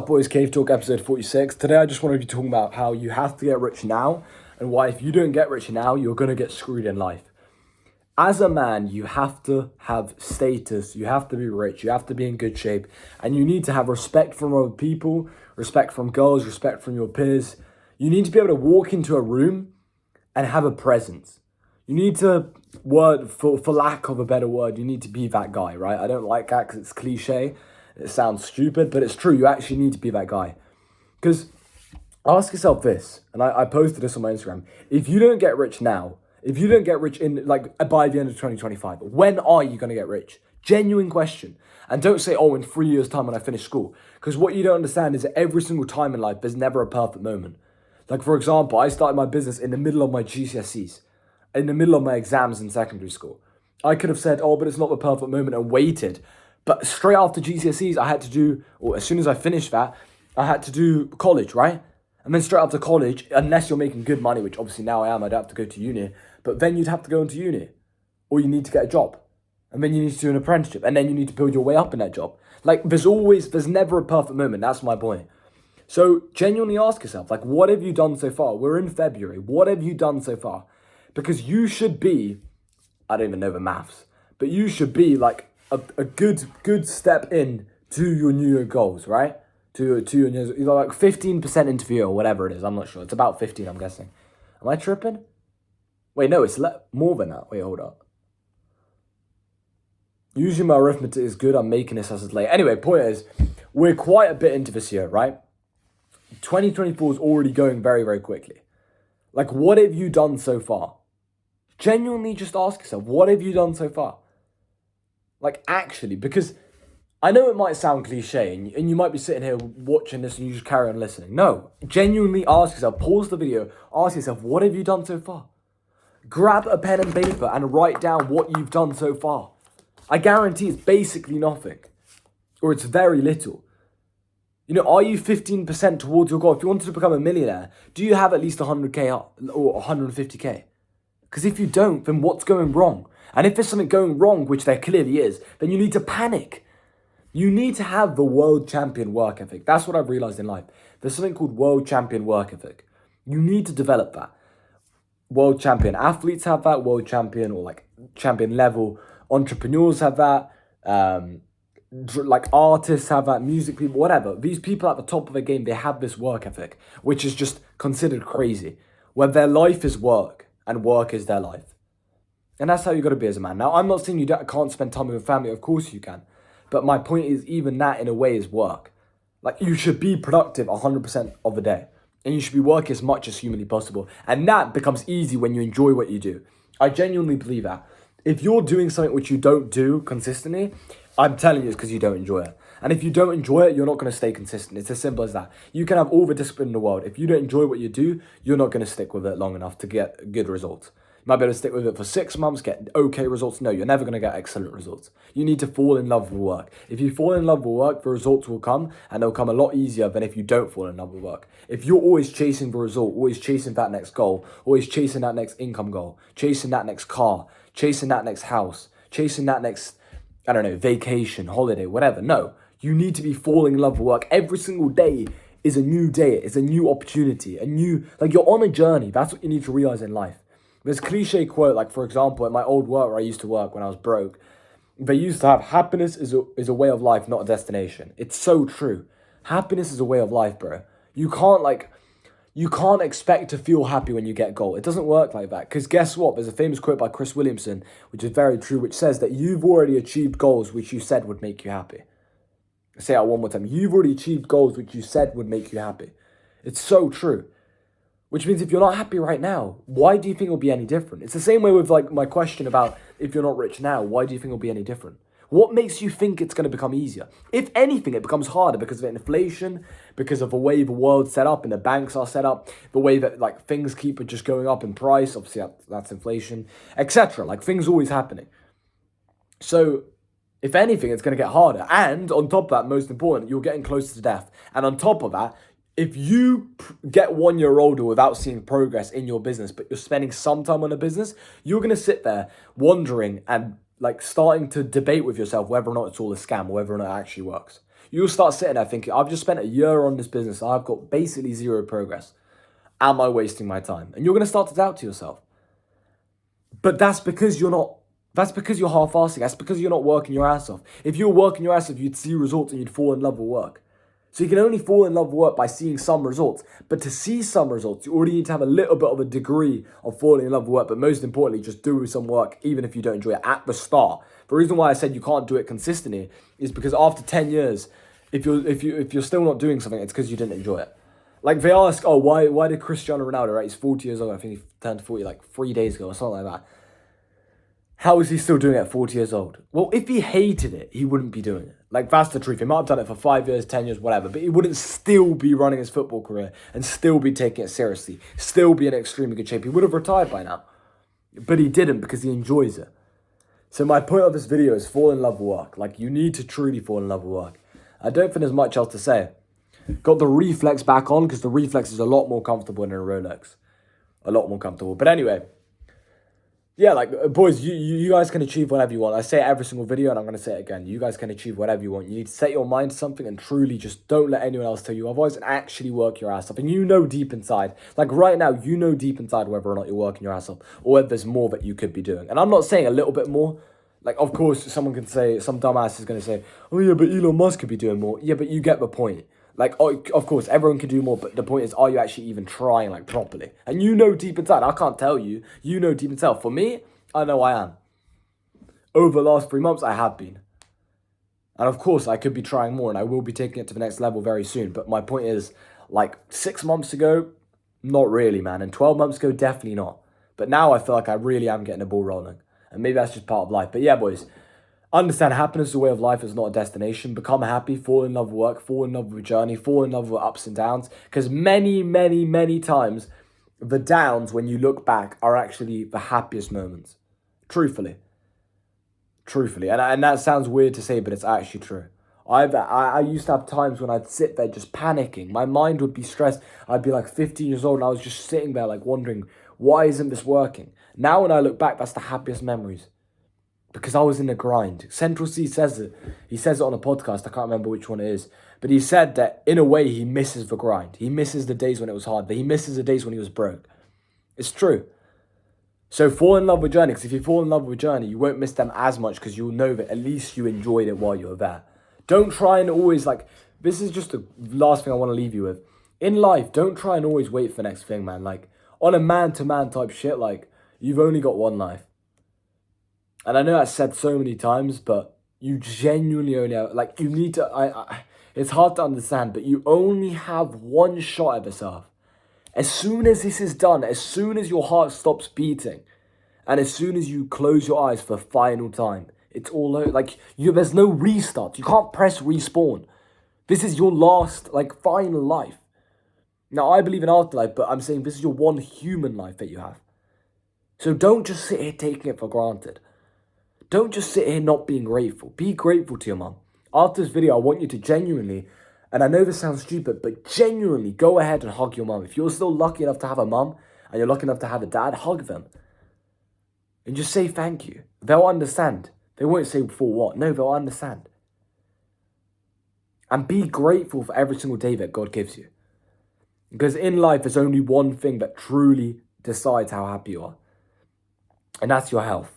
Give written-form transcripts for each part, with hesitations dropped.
Boys Cave Talk episode 46. Today I just want to be talking about how you have to get rich now and why if you don't get rich now, you're going to get screwed in life. As a man, you have to have status, you have to be rich, you have to be in good shape, and you need to have respect from other people, respect from girls, respect from your peers. You need to be able to walk into a room and have a presence. You need to, for lack of a better word, you need to be that guy, right? I don't like that because it's cliche. It sounds stupid, but it's true. You actually need to be that guy. Because ask yourself this, and I posted this on my Instagram. If you don't get rich now, if you don't get rich in by the end of 2025, when are you going to get rich? Genuine question. And don't say, oh, in 3 years' time when I finish school. Because what you don't understand is that every single time in life, there's never a perfect moment. Like, for example, I started my business in the middle of my GCSEs, in the middle of my exams in secondary school. I could have said, oh, but it's not the perfect moment and waited. But straight after GCSEs, I had to do, or as soon as I finished that, I had to do college, right? And then straight after college, unless you're making good money, which obviously now I am, I don't have to go to uni, but then you'd have to go into uni. Or you need to get a job. And then you need to do an apprenticeship. And then you need to build your way up in that job. Like, there's never a perfect moment. That's my point. So genuinely ask yourself, like, what have you done so far? We're in February. What have you done so far? Because you should be, I don't even know the maths, but you should be like a good step in to your New Year goals, right? To your New Year's, either like 15% into the year or whatever it is. I'm not sure. It's about 15, I'm guessing. Am I tripping? Wait, no, it's more than that. Wait, hold up. Usually my arithmetic is good. I'm making this as it's late. Anyway, point is, we're quite a bit into this year, right? 2024 is already going very, very quickly. Like, what have you done so far? Genuinely just ask yourself, what have you done so far? Like, actually, because I know it might sound cliche and you might be sitting here watching this and you just carry on listening. No, genuinely ask yourself, pause the video, ask yourself, what have you done so far? Grab a pen and paper and write down what you've done so far. I guarantee it's basically nothing, or it's very little. You know, are you 15% towards your goal? If you wanted to become a millionaire, do you have at least 100k or 150k? Because if you don't, then what's going wrong? And if there's something going wrong, which there clearly is, then you need to panic. You need to have the world champion work ethic. That's what I've realized in life. There's something called world champion work ethic. You need to develop that. World champion athletes have that. World champion or like champion level entrepreneurs have that. Like artists have that, music people, whatever. These people at the top of the game, they have this work ethic, which is just considered crazy, where their life is work and work is their life. And that's how you got to be as a man. Now, I'm not saying you can't spend time with your family. Of course you can. But my point is, even that in a way is work. Like, you should be productive 100% of the day. And you should be working as much as humanly possible. And that becomes easy when you enjoy what you do. I genuinely believe that. If you're doing something which you don't do consistently, I'm telling you it's because you don't enjoy it. And if you don't enjoy it, you're not going to stay consistent. It's as simple as that. You can have all the discipline in the world. If you don't enjoy what you do, you're not going to stick with it long enough to get good results. You might be able to stick with it for 6 months, get okay results. No, you're never going to get excellent results. You need to fall in love with work. If you fall in love with work, the results will come, and they'll come a lot easier than if you don't fall in love with work. If you're always chasing the result, always chasing that next goal, always chasing that next income goal, chasing that next car, chasing that next house, chasing that next, I don't know, vacation, holiday, whatever. No, you need to be falling in love with work. Every single day is a new day. It's a new opportunity, like you're on a journey. That's what you need to realize in life. There's a cliche quote, like, for example, at my old work where I used to work when I was broke, they used to have happiness is a way of life, not a destination. It's so true. Happiness is a way of life, bro. You can't expect to feel happy when you get a goal. It doesn't work like that. Because guess what? There's a famous quote by Chris Williamson, which is very true, which says that you've already achieved goals which you said would make you happy. I'll say it one more time. You've already achieved goals which you said would make you happy. It's so true. Which means if you're not happy right now, why do you think it'll be any different? It's the same way with like my question about if you're not rich now, why do you think it'll be any different? What makes you think it's going to become easier? If anything, it becomes harder because of inflation, because of the way the world's set up and the banks are set up, the way that like things keep just going up in price. Obviously, that's inflation, etc. Like things always happening. So if anything, it's going to get harder. And on top of that, most important, you're getting closer to death. And on top of that, if you get 1 year older without seeing progress in your business, but you're spending some time on a business, you're going to sit there wondering and like starting to debate with yourself whether or not it's all a scam or whether or not it actually works. you'll start sitting there thinking, I've just spent a year on this business. I've got basically zero progress. Am I wasting my time? And you're going to start to doubt to yourself. But that's because you're half-assing. That's because you're not working your ass off. If you were working your ass off, you'd see results and you'd fall in love with work. So you can only fall in love with work by seeing some results. But to see some results, you already need to have a little bit of a degree of falling in love with work. But most importantly, just do some work, even if you don't enjoy it at the start. The reason why I said you can't do it consistently is because after 10 years, if you're still not doing something, it's because you didn't enjoy it. Like they ask, oh, why did Cristiano Ronaldo, right? He's 40 years old. I think he turned 40 like 3 days ago or something like that. How is he still doing it at 40 years old? Well, if he hated it, he wouldn't be doing it. Like, that's the truth. He might have done it for 5 years, 10 years, whatever, but he wouldn't still be running his football career and still be taking it seriously, still be in extremely good shape. He would have retired by now. But he didn't because he enjoys it. So my point of this video is fall in love with work. Like, you need to truly fall in love with work. I don't think there's much else to say. Got the reflex back on because the reflex is a lot more comfortable than a Rolex. A lot more comfortable. But anyway, yeah, like, boys, you guys can achieve whatever you want. I say it every single video, and I'm going to say it again. You guys can achieve whatever you want. You need to set your mind to something and truly just don't let anyone else tell you otherwise and actually work your ass off. And you know deep inside, like right now, you know deep inside whether or not you're working your ass off or whether there's more that you could be doing. And I'm not saying a little bit more. Like, of course, someone can say, some dumbass is going to say, oh, yeah, but Elon Musk could be doing more. Yeah, but you get the point. Like, oh, of course, everyone can do more, but the point is, are you actually even trying, like, properly? And you know deep inside, I can't tell you, you know deep inside. For me, I know I am. Over the last 3 months, I have been. And of course, I could be trying more, and I will be taking it to the next level very soon. But my point is, like, 6 months ago, not really, man. And 12 months ago, definitely not. But now I feel like I really am getting the ball rolling. And maybe that's just part of life. But yeah, boys, understand happiness is a way of life, it's not a destination. Become happy, fall in love with work, fall in love with a journey, fall in love with ups and downs. Because many, many, many times, the downs, when you look back, are actually the happiest moments. Truthfully. And that sounds weird to say, but it's actually true. I used to have times when I'd sit there just panicking. My mind would be stressed. I'd be like 15 years old and I was just sitting there like wondering, why isn't this working? Now when I look back, that's the happiest memories. Because I was in the grind. Central C says it. He says it on a podcast. I can't remember which one it is. But he said that in a way he misses the grind. He misses the days when it was hard. But he misses the days when he was broke. It's true. So fall in love with journey. Because if you fall in love with journey, you won't miss them as much. Because you'll know that at least you enjoyed it while you were there. Don't try and always like... This is just the last thing I want to leave you with. In life, don't try and always wait for the next thing, man. Like on a man-to-man type shit, like you've only got one life. And I know that's said so many times, but you genuinely only have, like, you need to, it's hard to understand, but you only have one shot at this earth. As soon as this is done, as soon as your heart stops beating, and as soon as you close your eyes for the final time, it's all over. Like, there's no restart. You can't press respawn. This is your last, like, final life. Now, I believe in afterlife, but I'm saying this is your one human life that you have. So don't just sit here taking it for granted. Don't just sit here not being grateful. Be grateful to your mum. After this video, I want you to genuinely, and I know this sounds stupid, but genuinely go ahead and hug your mum. If you're still lucky enough to have a mum, and you're lucky enough to have a dad, hug them. And just say thank you. They'll understand. They won't say for what. No, they'll understand. And be grateful for every single day that God gives you. Because in life, there's only one thing that truly decides how happy you are. And that's your health.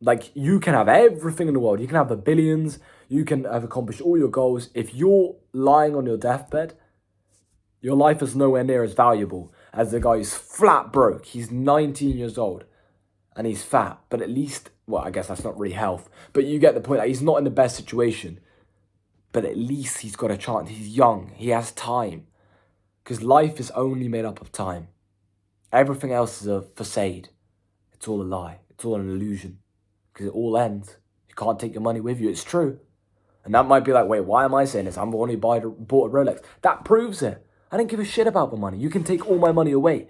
Like, you can have everything in the world. You can have the billions. You can have accomplished all your goals. If you're lying on your deathbed, your life is nowhere near as valuable as the guy who's flat broke. He's 19 years old and he's fat. But at least, well, I guess that's not really health. But you get the point. Like, he's not in the best situation. But at least he's got a chance. He's young. He has time. Because life is only made up of time. Everything else is a facade. It's all a lie. It's all an illusion. Because it all ends. You can't take your money with you. It's true. And that might be like, wait, why am I saying this? I'm the one who bought a Rolex. That proves it. I don't give a shit about the money. You can take all my money away.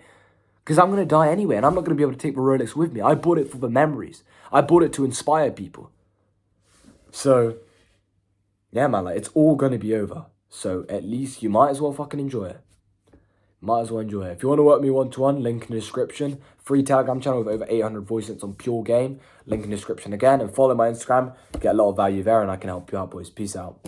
Because I'm going to die anyway. And I'm not going to be able to take the Rolex with me. I bought it for the memories. I bought it to inspire people. So, yeah, man, like, it's all going to be over. So at least you might as well fucking enjoy it. Might as well enjoy it. If you want to work me one-to-one, link in the description. Free Telegram channel with over 800 voice notes on pure game. Link in the description again. And follow my Instagram. Get a lot of value there and I can help you out, boys. Peace out.